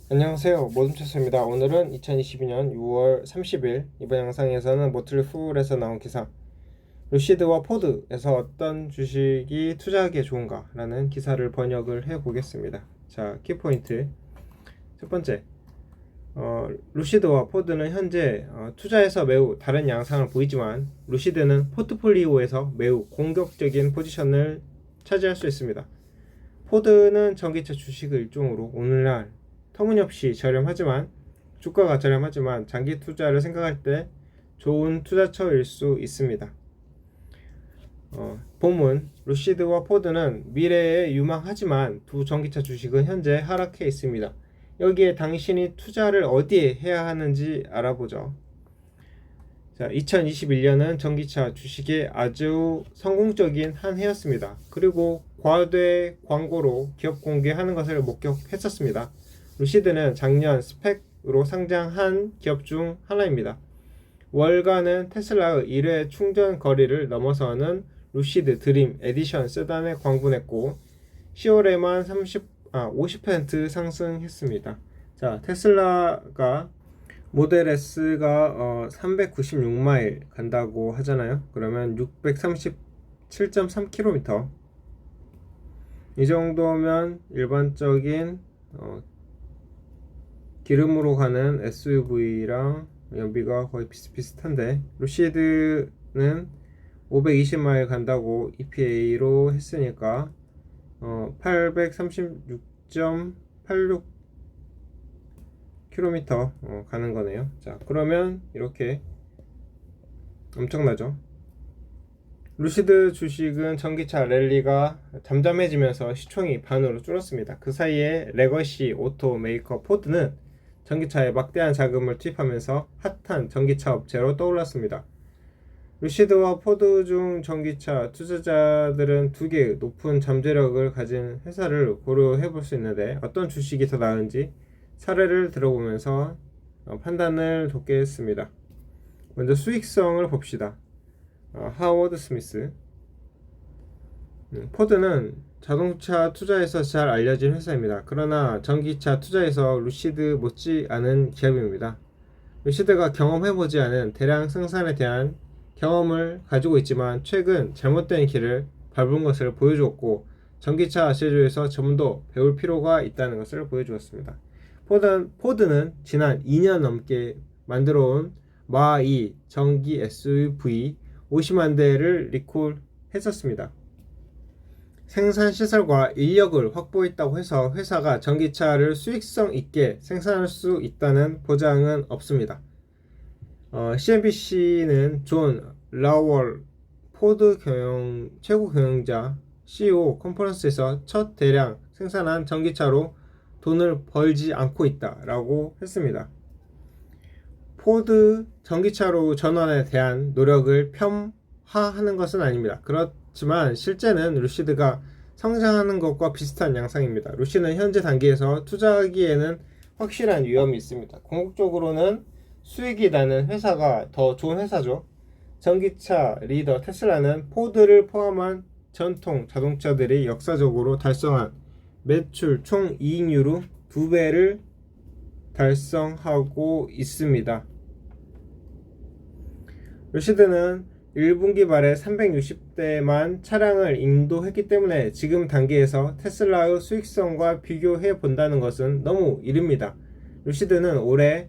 안녕하세요, 모둠체스입니다. 오늘은 2022년 6월 30일 이번 영상에서는 모틀리 풀에서 나온 기사 루시드와 포드에서 어떤 주식이 투자하기에 좋은가 라는 기사를 번역을 해 보겠습니다. 자, 키포인트 첫 번째, 루시드와 포드는 현재 투자에서 매우 다른 양상을 보이지만 루시드는 포트폴리오에서 매우 공격적인 포지션을 차지할 수 있습니다. 포드는 전기차 주식의 일종으로 오늘날 터무니없이 저렴하지만 주가가 저렴하지만 장기 투자를 생각할 때 좋은 투자처일 수 있습니다. 본문 루시드와 포드는 미래에 유망하지만 두 전기차 주식은 현재 하락해 있습니다. 여기에 당신이 투자를 어디에 해야 하는지 알아보죠. 자, 2021년은 전기차 주식의 아주 성공적인 한 해였습니다. 그리고 과대 광고로 기업 공개하는 것을 목격했었습니다. 루시드는 작년 스펙으로 상장한 기업 중 하나입니다. 월가는 테슬라의 1회 충전 거리를 넘어서는 루시드 드림 에디션 세단에 광분했고 10월에만 50% 상승했습니다. 자, 테슬라가 모델 S가 396마일 간다고 하잖아요. 그러면 637.3km 이 정도면 일반적인 기름으로 가는 SUV랑 연비가 거의 비슷비슷한데 루시드는 520마일 간다고 EPA로 했으니까 836.86km 가는 거네요. 자, 그러면 이렇게 엄청나죠. 루시드 주식은 전기차 랠리가 잠잠해지면서 시총이 반으로 줄었습니다. 그 사이에 레거시 오토메이커 포드는 전기차에 막대한 자금을 투입하면서 핫한 전기차 업체로 떠올랐습니다. 루시드와 포드 중 전기차 투자자들은 두 개의 높은 잠재력을 가진 회사를 고려해 볼 수 있는데 어떤 주식이 더 나은지 사례를 들어보면서 판단을 돕겠습니다. 먼저 수익성을 봅시다. 하워드 스미스. 포드는 자동차 투자에서 잘 알려진 회사입니다. 그러나 전기차 투자에서 루시드 못지 않은 기업입니다. 루시드가 경험해보지 않은 대량 생산에 대한 경험을 가지고 있지만 최근 잘못된 길을 밟은 것을 보여주었고 전기차 제조에서 좀 더 배울 필요가 있다는 것을 보여주었습니다. 포드는 지난 2년 넘게 만들어온 마2 전기 SUV 50만 대를 리콜했었습니다. 생산 시설과 인력을 확보했다고 해서 회사가 전기차를 수익성 있게 생산할 수 있다는 보장은 없습니다. CNBC는 존 라월 포드 최고 경영자 CEO 컨퍼런스에서 첫 대량 생산한 전기차로 돈을 벌지 않고 있다라고 했습니다. 포드 전기차로 전환에 대한 노력을 폄하하는 것은 아닙니다. 그렇지만 실제는 루시드가 성장하는 것과 비슷한 양상입니다. 루시드는 현재 단계에서 투자하기에는 확실한 위험이 있습니다. 궁극적으로는 수익이 나는 회사가 더 좋은 회사죠. 전기차 리더 테슬라는 포드를 포함한 전통 자동차들이 역사적으로 달성한 매출 총 이익률로 2배를 달성하고 있습니다. 루시드는 1분기 말에 360대만 차량을 인도했기 때문에 지금 단계에서 테슬라의 수익성과 비교해 본다는 것은 너무 이릅니다. 루시드는 올해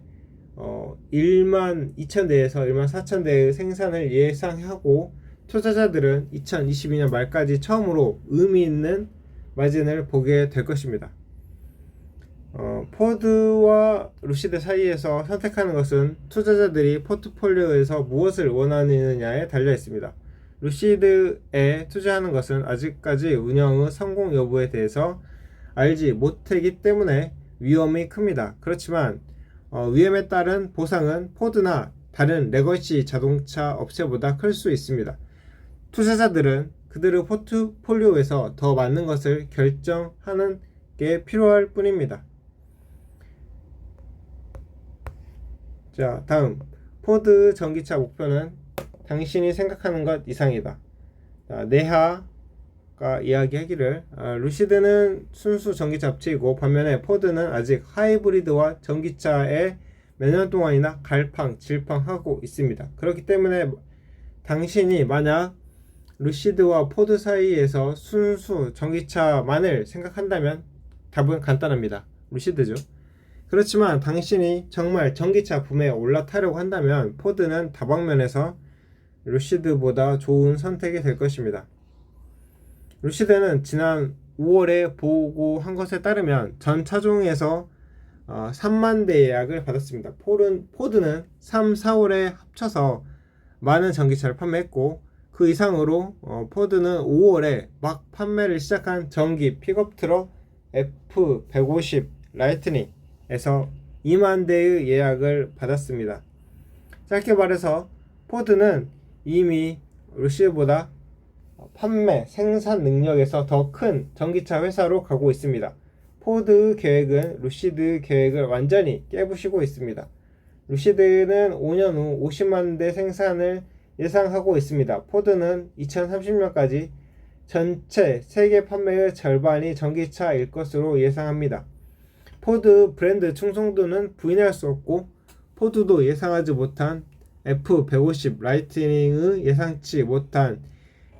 1만 2천 대에서 1만 4천 대의 생산을 예상하고 투자자들은 2022년 말까지 처음으로 의미 있는 마진을 보게 될 것입니다. 포드와 루시드 사이에서 선택하는 것은 투자자들이 포트폴리오에서 무엇을 원하느냐에 달려 있습니다. 루시드에 투자하는 것은 아직까지 운영의 성공 여부에 대해서 알지 못하기 때문에 위험이 큽니다. 그렇지만 위험에 따른 보상은 포드나 다른 레거시 자동차 업체보다 클 수 있습니다. 투자자들은 그들의 포트폴리오에서 더 맞는 것을 결정하는 게 필요할 뿐입니다. 자, 다음 포드 전기차 목표는 당신이 생각하는 것 이상이다. 자, 내하 가 이야기하기를 루시드는 순수 전기차 업체이고 반면에 포드는 아직 하이브리드와 전기차에 몇 년 동안이나 갈팡질팡하고 있습니다. 그렇기 때문에 당신이 만약 루시드와 포드 사이에서 순수 전기차만을 생각한다면 답은 간단합니다. 루시드죠. 그렇지만 당신이 정말 전기차 붐에 올라타려고 한다면 포드는 다방면에서 루시드보다 좋은 선택이 될 것입니다. 루시드는 지난 5월에 보고한 것에 따르면 전 차종에서 3만 대 예약을 받았습니다. 포드는 3, 4월에 합쳐서 많은 전기차를 판매했고 그 이상으로 포드는 5월에 막 판매를 시작한 전기 픽업 트럭 F150 라이트닝에서 2만 대의 예약을 받았습니다. 짧게 말해서 포드는 이미 루시드보다 판매, 생산 능력에서 더 큰 전기차 회사로 가고 있습니다. 포드 계획은 루시드 계획을 완전히 깨부시고 있습니다. 루시드는 5년 후 50만 대 생산을 예상하고 있습니다. 포드는 2030년까지 전체 세계 판매의 절반이 전기차일 것으로 예상합니다. 포드 브랜드 충성도는 부인할 수 없고 포드도 예상하지 못한 F150 라이트닝의 예상치 못한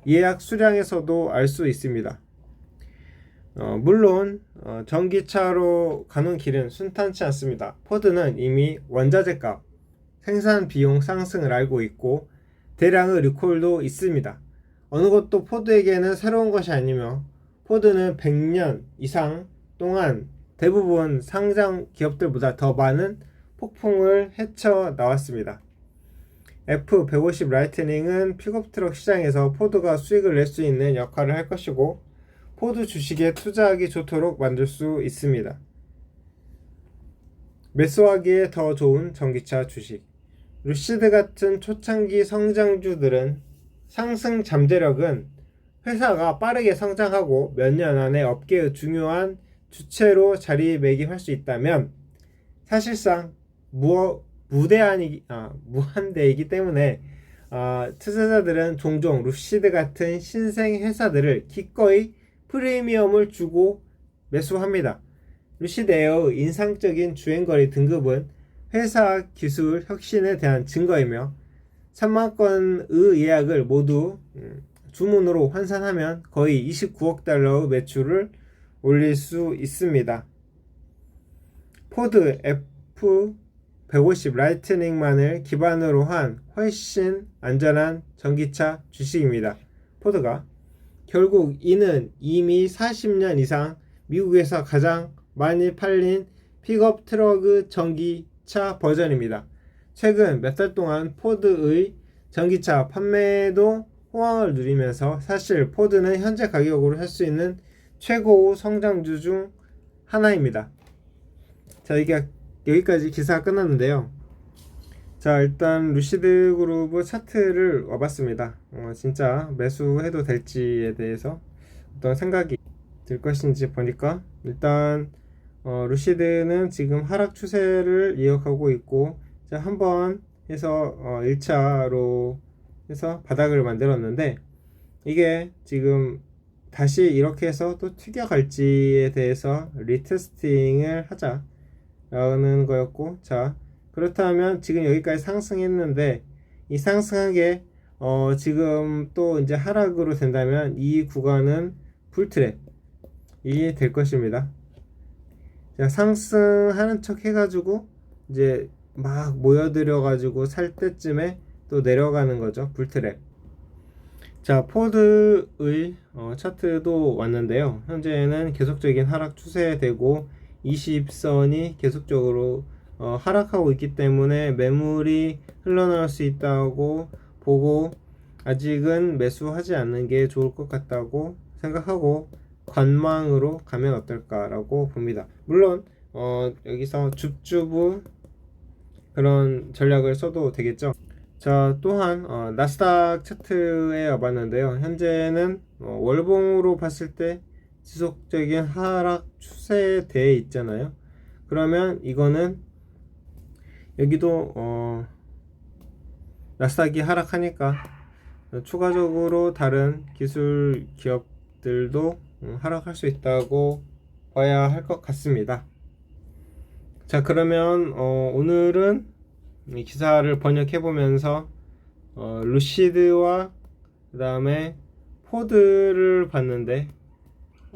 예약 수량에서도 알 수 있습니다. 물론 전기차로 가는 길은 순탄치 않습니다. 포드는 이미 원자재 값, 생산 비용 상승을 알고 있고 대량의 리콜도 있습니다. 어느 것도 포드에게는 새로운 것이 아니며 포드는 100년 이상 동안 대부분 상장 기업들보다 더 많은 폭풍을 헤쳐 나왔습니다. F150 라이트닝은 픽업 트럭 시장에서 포드가 수익을 낼 수 있는 역할을 할 것이고 포드 주식에 투자하기 좋도록 만들 수 있습니다. 매수하기에 더 좋은 전기차 주식. 루시드 같은 초창기 성장주들은 상승 잠재력은 회사가 빠르게 성장하고 몇 년 안에 업계의 중요한 주체로 자리매김할 수 있다면 사실상 무한대이기 때문에 투자자들은 종종 루시드 같은 신생 회사들을 기꺼이 프리미엄을 주고 매수합니다. 루시드 에어의 인상적인 주행거리 등급은 회사 기술 혁신에 대한 증거이며 3만 건의 예약을 모두 주문으로 환산하면 거의 29억 달러의 매출을 올릴 수 있습니다. 포드 F150 라이트닝만을 기반으로 한 훨씬 안전한 전기차 주식입니다. 포드가 결국 이는 이미 40년 이상 미국에서 가장 많이 팔린 픽업 트럭의 전기차 버전입니다. 최근 몇 달 동안 포드의 전기차 판매도 호황을 누리면서 사실 포드는 현재 가격으로 살 수 있는 최고의 성장주 중 하나입니다. 자, 이게 여기까지 기사가 끝났는데요. 자, 일단 루시드 그룹의 차트를 와봤습니다. 진짜 매수해도 될지에 대해서 어떤 생각이 들 것인지 보니까 일단 루시드는 지금 하락 추세를 이어가고 있고 자, 한번 해서 1차로 해서 바닥을 만들었는데 이게 지금 다시 이렇게 해서 또 튀겨갈지에 대해서 리테스팅을 하자라는 거였고 자, 그렇다면 지금 여기까지 상승했는데 이 상승한 게 지금 또 이제 하락으로 된다면 이 구간은 불트랩이 될 것입니다. 자, 상승하는 척 해가지고 이제 막 모여들어 가지고 살 때쯤에 또 내려가는 거죠. 불트랩. 자, 포드의 차트도 왔는데요. 현재는 계속적인 하락 추세되고 20선이 계속적으로 하락하고 있기 때문에 매물이 흘러나올 수 있다고 보고 아직은 매수하지 않는 게 좋을 것 같다고 생각하고 관망으로 가면 어떨까라고 봅니다. 물론 여기서 줍줍의 그런 전략을 써도 되겠죠. 자, 또한 나스닥 차트에 와봤는데요. 현재는 월봉으로 봤을 때 지속적인 하락 추세대에 있잖아요. 그러면 이거는 여기도 나스닥이 하락하니까 추가적으로 다른 기술 기업 기업들도 하락할 수 있다고 봐야 할 것 같습니다. 자, 그러면 오늘은 이 기사를 번역해 보면서 루시드와 그 다음에 포드를 봤는데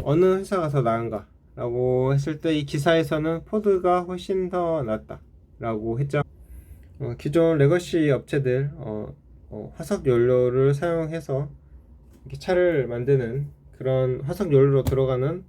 어느 회사가 더 나은가 라고 했을 때 이 기사에서는 포드가 훨씬 더 낫다 라고 했죠. 기존 레거시 업체들 화석 연료를 사용해서 이렇게 차를 만드는 그런 화석 연료로 돌아가는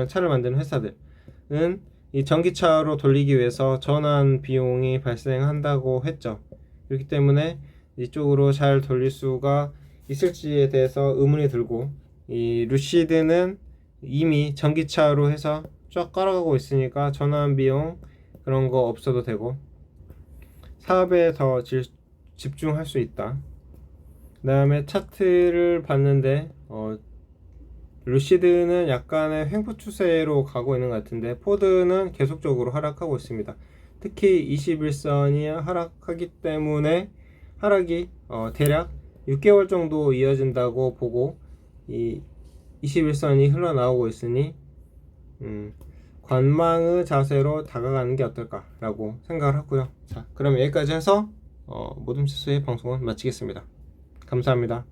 차를 만드는 회사들은 이 전기차로 돌리기 위해서 전환 비용이 발생한다고 했죠. 그렇기 때문에 이쪽으로 잘 돌릴 수가 있을지에 대해서 의문이 들고, 이 루시드는 이미 전기차로 해서 쫙 깔아가고 있으니까 전환 비용 그런 거 없어도 되고 사업에 더 집중할 수 있다. 그 다음에 차트를 봤는데 루시드는 약간의 횡보 추세로 가고 있는 것 같은데 포드는 계속적으로 하락하고 있습니다. 특히 21선이 하락하기 때문에 하락이 대략 6개월 정도 이어진다고 보고 이 21선이 흘러나오고 있으니 관망의 자세로 다가가는 게 어떨까라고 생각을 하고요. 자, 그럼 여기까지 해서 모둠치수의 방송은 마치겠습니다. 감사합니다.